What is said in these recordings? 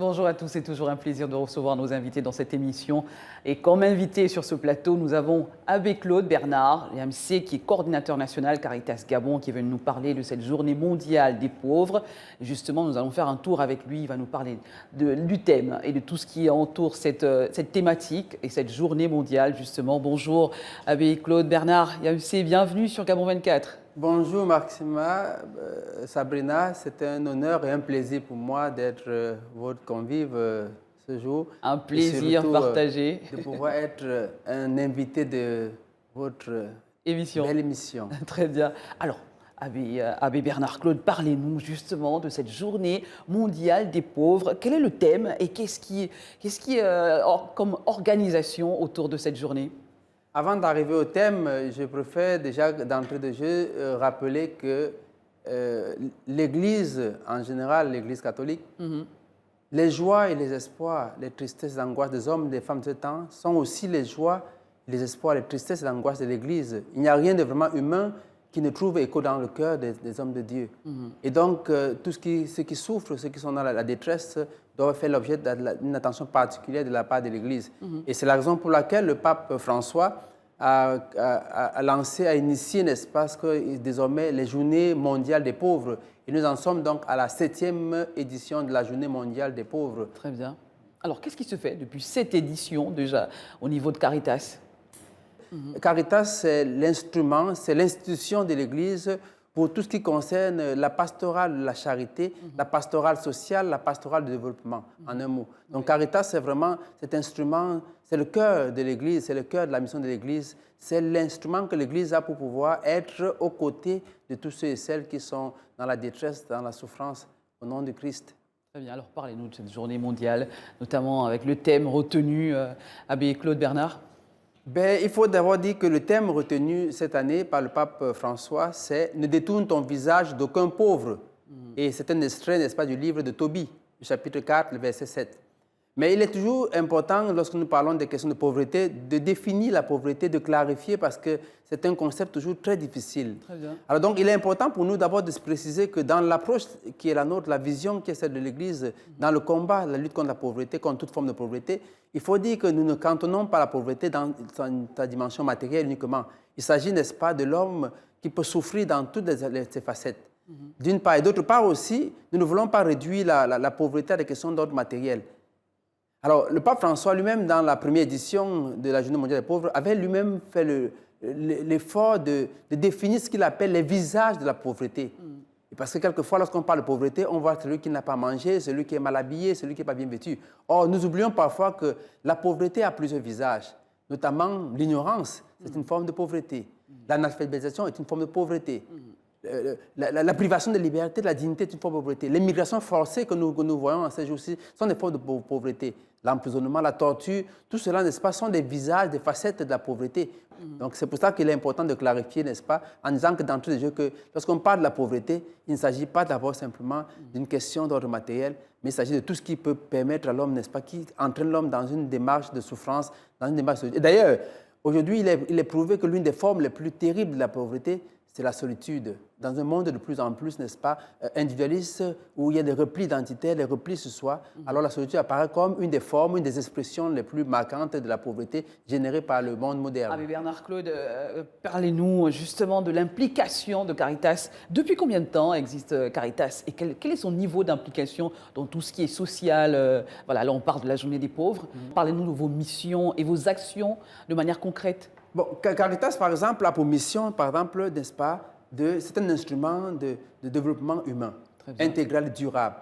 Bonjour à tous, c'est toujours un plaisir de recevoir nos invités dans cette émission. Et comme invité sur ce plateau, nous avons Abbé Claude Bernard, l'AMC, qui est coordinateur national Caritas Gabon, qui est venu nous parler de cette journée mondiale des pauvres. Et justement, nous allons faire un tour avec lui, il va nous parler du thème et de tout ce qui entoure cette thématique et cette journée mondiale, justement. Bonjour Abbé Claude Bernard, l'AMC, bienvenue sur Gabon 24. Bonjour Maxima, Sabrina, c'est un honneur et un plaisir pour moi d'être votre convive ce jour. Un plaisir partagé. De pouvoir être un invité de votre belle émission. Très bien. Alors, Abbé Bernard Claude, parlez-nous justement de cette journée mondiale des pauvres. Quel est le thème et qu'est-ce qui est comme organisation autour de cette journée? Avant d'arriver au thème, je préfère déjà d'entrée de jeu rappeler que l'Église, en général, l'Église catholique, les joies et les espoirs, les tristesses et angoisses des hommes et des femmes de ce temps sont aussi les joies, les espoirs, les tristesses et l'angoisse de l'Église. Il n'y a rien de vraiment humain qui ne trouve écho dans le cœur des hommes de Dieu. Et donc, ceux qui souffrent, ceux qui sont dans la détresse, doivent faire l'objet d'une attention particulière de la part de l'Église. Et c'est la raison pour laquelle le pape François a initié, n'est-ce pas, désormais les journées mondiales des pauvres. Et nous en sommes donc à la 7e édition de la journée mondiale des pauvres. Très bien. Alors, qu'est-ce qui se fait depuis cette édition déjà au niveau de Caritas? Caritas, c'est l'instrument, c'est l'institution de l'Église pour tout ce qui concerne la pastorale de la charité, la pastorale sociale, la pastorale du développement, en un mot. Donc Caritas, c'est vraiment cet instrument, c'est le cœur de l'Église, c'est le cœur de la mission de l'Église, c'est l'instrument que l'Église a pour pouvoir être aux côtés de tous ceux et celles qui sont dans la détresse, dans la souffrance, au nom de Christ. Très bien, alors parlez-nous de cette journée mondiale, notamment avec le thème retenu, Abbé Claude Bernard. Il faut d'abord dire que le thème retenu cette année par le pape François, c'est « Ne détourne ton visage d'aucun pauvre ». Et c'est un extrait, n'est-ce pas, du livre de Tobie, chapitre 4, le verset 7. Mais il est toujours important, lorsque nous parlons des questions de pauvreté, de définir la pauvreté, de clarifier, parce que c'est un concept toujours très difficile. Très bien. Alors donc, il est important pour nous d'abord de se préciser que dans l'approche qui est la nôtre, la vision qui est celle de l'Église, dans le combat, la lutte contre la pauvreté, contre toute forme de pauvreté, il faut dire que nous ne cantonnons pas la pauvreté dans sa dimension matérielle uniquement. Il s'agit, n'est-ce pas, de l'homme qui peut souffrir dans toutes ses facettes. D'une part, et d'autre part aussi, nous ne voulons pas réduire la pauvreté à des questions d'ordre matériel. Alors, le pape François lui-même, dans la première édition de la Journée mondiale des pauvres, avait lui-même fait l'effort de définir ce qu'il appelle les visages de la pauvreté. Et parce que quelquefois, lorsqu'on parle de pauvreté, on voit celui qui n'a pas mangé, celui qui est mal habillé, celui qui n'est pas bien vêtu. Or, nous oublions parfois que la pauvreté a plusieurs visages, notamment l'ignorance, c'est une forme de pauvreté. L'analphabétisation est une forme de pauvreté. La privation de liberté, de la dignité est une forme de pauvreté. Les migrations forcées que nous voyons en ces jours-ci sont des formes de pauvreté. L'emprisonnement, la torture, tout cela, n'est-ce pas, sont des visages, des facettes de la pauvreté. Donc c'est pour ça qu'il est important de clarifier, n'est-ce pas, en disant que d'entrée de jeu, que lorsqu'on parle de la pauvreté, il ne s'agit pas d'abord simplement d'une question d'ordre matériel, mais il s'agit de tout ce qui peut permettre à l'homme, n'est-ce pas, qui entraîne l'homme dans une démarche de souffrance, dans une démarche de... Et d'ailleurs, aujourd'hui, il est prouvé que l'une des formes les plus terribles de la pauvreté, c'est la solitude. Dans un monde de plus en plus, n'est-ce pas, individualiste, où il y a des replis identitaires, des replis sur soi, alors la solitude apparaît comme une des formes, une des expressions les plus marquantes de la pauvreté générée par le monde moderne. Abbé Bernard Claude, parlez-nous justement de l'implication de Caritas. Depuis combien de temps existe Caritas et quel est son niveau d'implication dans tout ce qui est social? Voilà, là on parle de la journée des pauvres. Parlez-nous de vos missions et vos actions de manière concrète. Bon, Caritas, par exemple, a pour mission, par exemple, n'est-ce pas, c'est un instrument de développement humain, intégral et durable.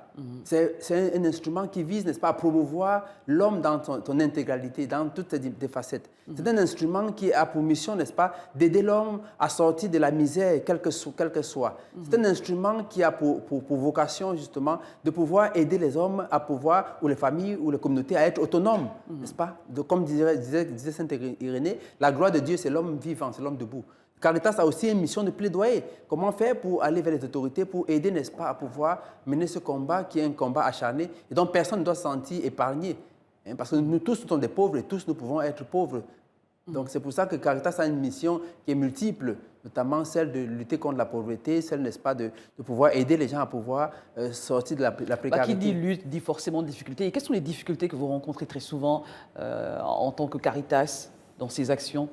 C'est un instrument qui vise, n'est-ce pas, à promouvoir l'homme dans son intégralité, dans toutes ses facettes. C'est un instrument qui a pour mission, n'est-ce pas, d'aider l'homme à sortir de la misère, quelle que soit. C'est un instrument qui a pour vocation, justement, de pouvoir aider les hommes à pouvoir, ou les familles, ou les communautés, à être autonomes, n'est-ce pas? Comme disait saint Irénée, la gloire de Dieu, c'est l'homme vivant, c'est l'homme debout. Caritas a aussi une mission de plaidoyer. Comment faire pour aller vers les autorités, pour aider, n'est-ce pas, à pouvoir mener ce combat qui est un combat acharné et dont personne ne doit se sentir épargné. Parce que nous tous, nous sommes des pauvres et tous nous pouvons être pauvres. Donc c'est pour ça que Caritas a une mission qui est multiple, notamment celle de lutter contre la pauvreté, celle, n'est-ce pas, de pouvoir aider les gens à pouvoir sortir de la précarité. Qui dit lutte dit forcément difficulté. Et quelles sont les difficultés que vous rencontrez très souvent en tant que Caritas dans ces actions?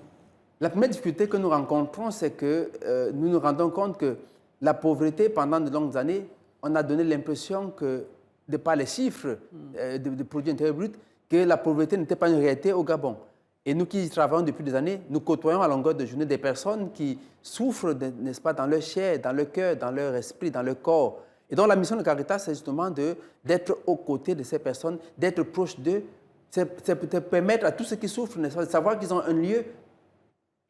La première difficulté que nous rencontrons, c'est que nous nous rendons compte que la pauvreté, pendant de longues années, on a donné l'impression que, de par les chiffres de produits intérieurs bruts, que la pauvreté n'était pas une réalité au Gabon. Et nous qui y travaillons depuis des années, nous côtoyons à longueur de journée des personnes qui souffrent, n'est-ce pas, dans leur chair, dans leur cœur, dans leur esprit, dans leur corps. Et donc la mission de Caritas, c'est justement d'être aux côtés de ces personnes, d'être proche d'eux, c'est de permettre à tous ceux qui souffrent, n'est-ce pas, de savoir qu'ils ont un lieu,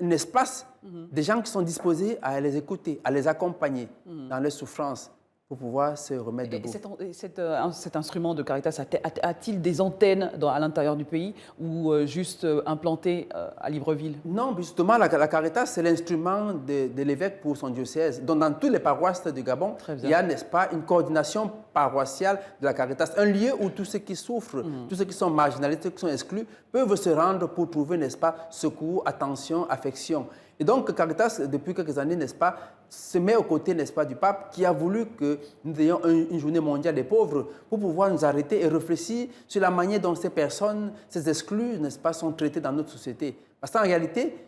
un espace, des gens qui sont disposés à les écouter, à les accompagner dans leurs souffrances pour pouvoir se remettre debout. Cet instrument de Caritas a-t-il des antennes à l'intérieur du pays ou juste implanté à Libreville? Non, justement, la Caritas, c'est l'instrument de l'évêque pour son diocèse. Donc, dans toutes les paroisses du Gabon, il y a, n'est-ce pas, une coordination paroissiale de la Caritas, un lieu où tous ceux qui souffrent, tous ceux qui sont marginalisés, tous ceux qui sont exclus, peuvent se rendre pour trouver, n'est-ce pas, secours, attention, affection. Et donc, Caritas, depuis quelques années, n'est-ce pas, se met aux côtés, n'est-ce pas, du pape qui a voulu que nous ayons une journée mondiale des pauvres pour pouvoir nous arrêter et réfléchir sur la manière dont ces personnes, ces exclus, n'est-ce pas, sont traités dans notre société. Parce qu'en réalité,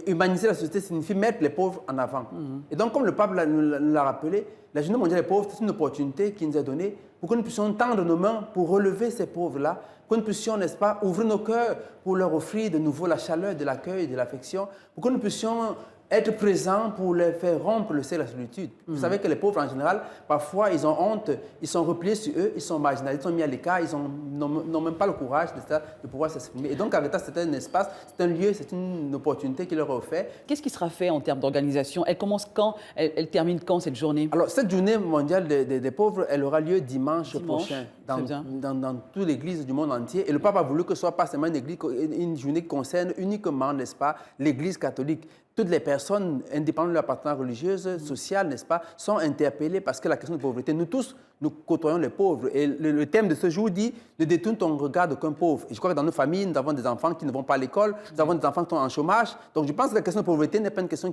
humaniser la société signifie mettre les pauvres en avant. Et donc, comme le pape nous l'a rappelé, la journée mondiale des pauvres, c'est une opportunité qui nous est donnée pour que nous puissions tendre nos mains pour relever ces pauvres-là, que nous puissions, n'est-ce pas, ouvrir nos cœurs pour leur offrir de nouveau la chaleur de l'accueil, de l'affection, pour que nous puissions être présents pour les faire rompre le seuil de la solitude. Vous savez que les pauvres, en général, parfois, ils ont honte, ils sont repliés sur eux, ils sont marginalisés, ils sont mis à l'écart, ils n'ont même pas le courage de pouvoir s'exprimer. Et donc, Caritas, c'est un espace, c'est un lieu, c'est une opportunité qui leur est offerte. Qu'est-ce qui sera fait en termes d'organisation? Elle commence quand? Elle termine quand, cette journée? Alors, cette journée mondiale des pauvres, elle aura lieu dimanche prochain dans toute l'église du monde entier. Et le pape a voulu que ce soit pas seulement une journée qui concerne uniquement, n'est-ce pas, l'église catholique. Toutes les personnes, indépendamment de leur appartenance religieuse, sociale, n'est-ce pas, sont interpellées parce que la question de pauvreté, nous tous, nous côtoyons les pauvres. Et le thème de ce jour dit « Ne détourne ton regard d'aucun pauvre ». Et je crois que dans nos familles, nous avons des enfants qui ne vont pas à l'école, nous avons des enfants qui sont en chômage. Donc je pense que la question de pauvreté n'est pas une question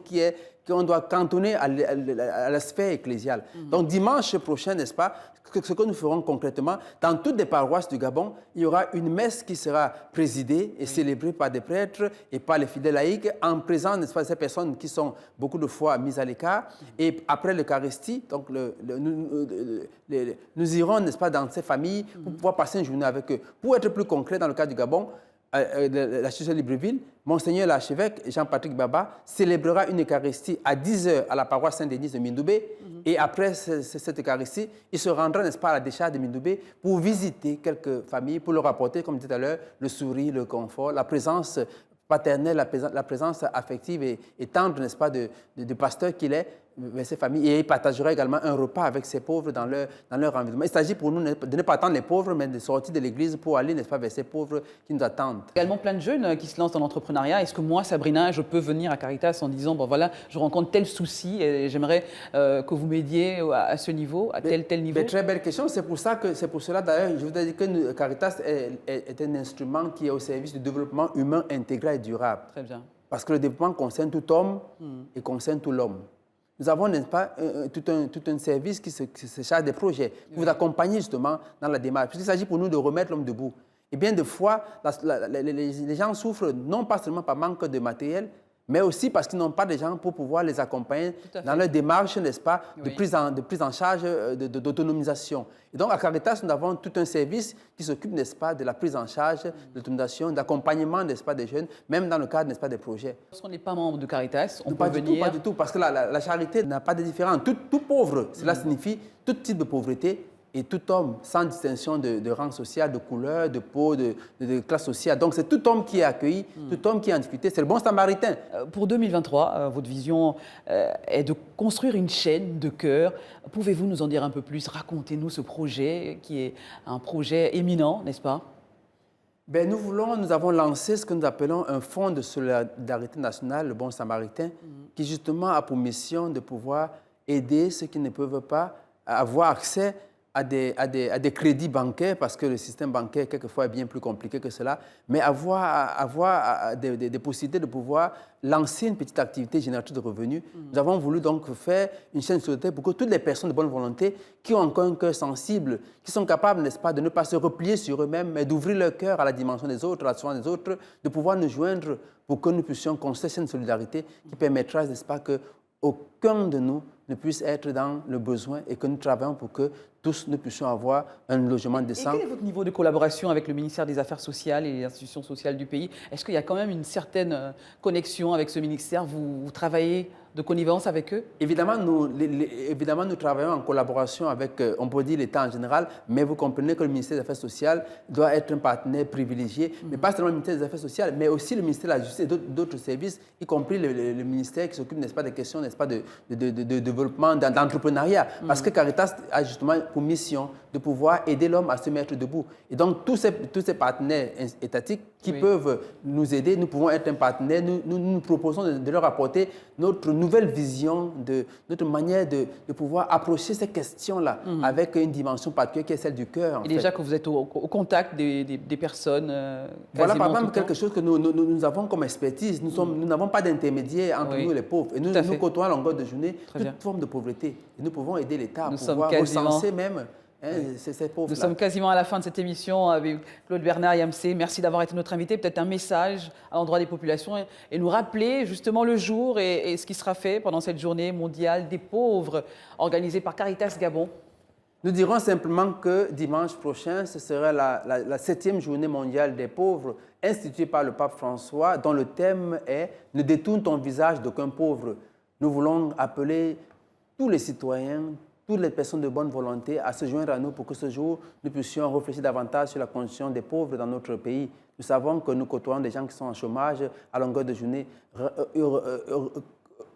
qu'on doit cantonner à la sphère ecclésiale. Donc dimanche prochain, n'est-ce pas, ce que nous ferons concrètement, dans toutes les paroisses du Gabon, il y aura une messe qui sera présidée et célébrée par des prêtres et par les fidèles laïcs, en présence, n'est-ce pas, de ces personnes qui sont beaucoup de fois mises à l'écart. Et après l'Eucharistie, donc nous irons, n'est-ce pas, dans ces familles pour pouvoir passer une journée avec eux. Pour être plus concret, dans le cas du Gabon, la chute de Libreville, Monseigneur l'archevêque Jean-Patrick Baba célébrera une Eucharistie à 10h à la paroisse Saint-Denis de Mindoubé. Et après cette Eucharistie, il se rendra, n'est-ce pas, à la décharge de Mindoubé pour visiter quelques familles, pour leur apporter, comme je disais tout à l'heure, le sourire, le confort, la présence paternelle, la présence affective et tendre, n'est-ce pas, de pasteur qu'il est vers ses familles. Et il partagera également un repas avec ces pauvres dans leur environnement. Il s'agit pour nous de ne pas attendre les pauvres, mais de sortir de l'église pour aller, n'est-ce pas, vers ces pauvres qui nous attendent. Également plein de jeunes qui se lancent dans l'entrepreneuriat. Est-ce que moi, Sabrina, je peux venir à Caritas en disant, bon voilà, je rencontre tel souci et j'aimerais que vous m'aidiez à ce niveau, à tel niveau? Très belle question. C'est pour cela d'ailleurs, je voudrais dire que Caritas est un instrument qui est au service du développement humain intégré et durable. Très bien. Parce que le développement concerne tout homme et concerne tout l'homme. Nous avons, n'est-ce pas, tout un service qui se charge des projets, pour vous accompagner justement dans la démarche. Puisqu'il s'agit pour nous de remettre l'homme debout. Et bien des fois, les gens souffrent non pas seulement par manque de matériel, mais aussi parce qu'ils n'ont pas de gens pour pouvoir les accompagner dans leur démarche, n'est-ce pas, de prise en charge, d'autonomisation. Et donc, à Caritas, nous avons tout un service qui s'occupe, n'est-ce pas, de la prise en charge, de l'autonomisation, d'accompagnement, n'est-ce pas, des jeunes, même dans le cadre, n'est-ce pas, des projets. Lorsqu'on n'est pas membre de Caritas, on peut pas venir... Pas du tout, parce que la charité n'a pas de différence. Tout pauvre, cela signifie tout type de pauvreté, et tout homme, sans distinction de rang social, de couleur, de peau, de classe sociale. Donc c'est tout homme qui est accueilli, tout homme qui est en difficulté. C'est le bon samaritain. Pour 2023, votre vision est de construire une chaîne de cœur. Pouvez-vous nous en dire un peu plus? Racontez-nous ce projet qui est un projet éminent, n'est-ce pas? Ben, nous avons lancé ce que nous appelons un fonds de solidarité nationale, le Bon Samaritain, qui justement a pour mission de pouvoir aider ceux qui ne peuvent pas avoir accès à des crédits bancaires, parce que le système bancaire, quelquefois, est bien plus compliqué que cela, mais avoir des possibilités de pouvoir lancer une petite activité génératrice de revenus. Nous avons voulu donc faire une chaîne de solidarité pour que toutes les personnes de bonne volonté qui ont encore un cœur sensible, qui sont capables, n'est-ce pas, de ne pas se replier sur eux-mêmes, mais d'ouvrir leur cœur à la dimension des autres, à la soin des autres, de pouvoir nous joindre pour que nous puissions construire cette solidarité qui permettra, n'est-ce pas, qu'aucun de nous ne puisse être dans le besoin et que nous travaillons pour que tous nous puissions avoir un logement décent. Et quel est votre niveau de collaboration avec le ministère des Affaires sociales et les institutions sociales du pays? Est-ce qu'il y a quand même une certaine connexion avec ce ministère? Vous travaillez de connivence avec eux? Évidemment, nous travaillons en collaboration avec, on peut dire, l'État en général, mais vous comprenez que le ministère des Affaires sociales doit être un partenaire privilégié, mais pas seulement le ministère des Affaires sociales, mais aussi le ministère de la Justice et d'autres services, y compris le ministère qui s'occupe, n'est-ce pas, des questions, n'est-ce pas, de développement, d'entrepreneuriat. Parce que Caritas a justement pour mission de pouvoir aider l'homme à se mettre debout. Et donc, tous ces partenaires étatiques qui peuvent nous aider, nous pouvons être un partenaire, nous proposons de leur apporter notre nouvelle vision, notre manière de pouvoir approcher ces questions-là avec une dimension particulière qui est celle du cœur. Et déjà que vous êtes au contact des personnes voilà par exemple quelque chose que nous avons comme expertise. Nous n'avons pas d'intermédiaire entre nous et les pauvres. Et nous côtoyons à longueur de journée toute forme de pauvreté. Et nous pouvons aider l'État à pouvoir recenser même ces pauvres-là. Nous sommes quasiment à la fin de cette émission avec Claude Bernard Yamcé. Merci d'avoir été notre invité. Peut-être un message à l'endroit des populations et nous rappeler justement le jour et ce qui sera fait pendant cette journée mondiale des pauvres organisée par Caritas Gabon. Nous dirons simplement que dimanche prochain, ce sera la 7e journée mondiale des pauvres instituée par le pape François, dont le thème est « Ne détourne ton visage d'aucun pauvre ». Nous voulons appeler tous les citoyens, toutes les personnes de bonne volonté à se joindre à nous pour que ce jour, nous puissions réfléchir davantage sur la condition des pauvres dans notre pays. Nous savons que nous côtoyons des gens qui sont en chômage à longueur de journée.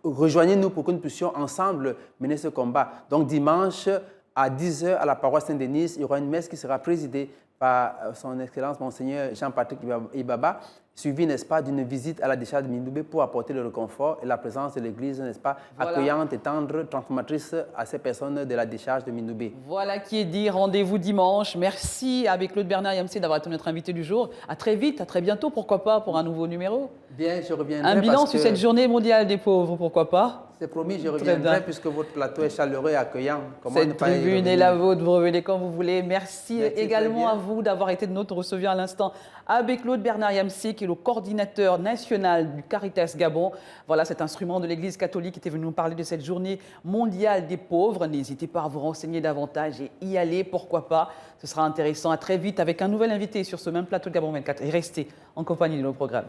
Rejoignez-nous pour que nous puissions ensemble mener ce combat. Donc dimanche, à 10h, à la paroisse Saint-Denis, il y aura une messe qui sera présidée par son Excellence Monseigneur Jean-Patrick Ibaba, suivi, n'est-ce pas, d'une visite à la décharge de Mindoubé pour apporter le réconfort et la présence de l'Église, n'est-ce pas, accueillante et tendre, transformatrice à ces personnes de la décharge de Mindoubé. Voilà qui est dit. Rendez-vous dimanche. Merci avec Claude Bernard Yamcé d'avoir été notre invité du jour. À très vite, à très bientôt, pourquoi pas, pour un nouveau numéro. Bien, je reviendrai. Un bilan sur cette journée mondiale des pauvres, pourquoi pas. C'est promis, je reviendrai puisque votre plateau est chaleureux et accueillant. Cette tribune est la vôtre, vous revenez quand vous voulez. Merci également à vous d'avoir été de notre receveur à l'instant avec Claude Bernard Yamcé, qui est le coordinateur national du Caritas Gabon. Voilà cet instrument de l'Église catholique qui était venu nous parler de cette journée mondiale des pauvres. N'hésitez pas à vous renseigner davantage et y aller, pourquoi pas. Ce sera intéressant. À très vite avec un nouvel invité sur ce même plateau de Gabon 24. Et restez en compagnie de nos programmes.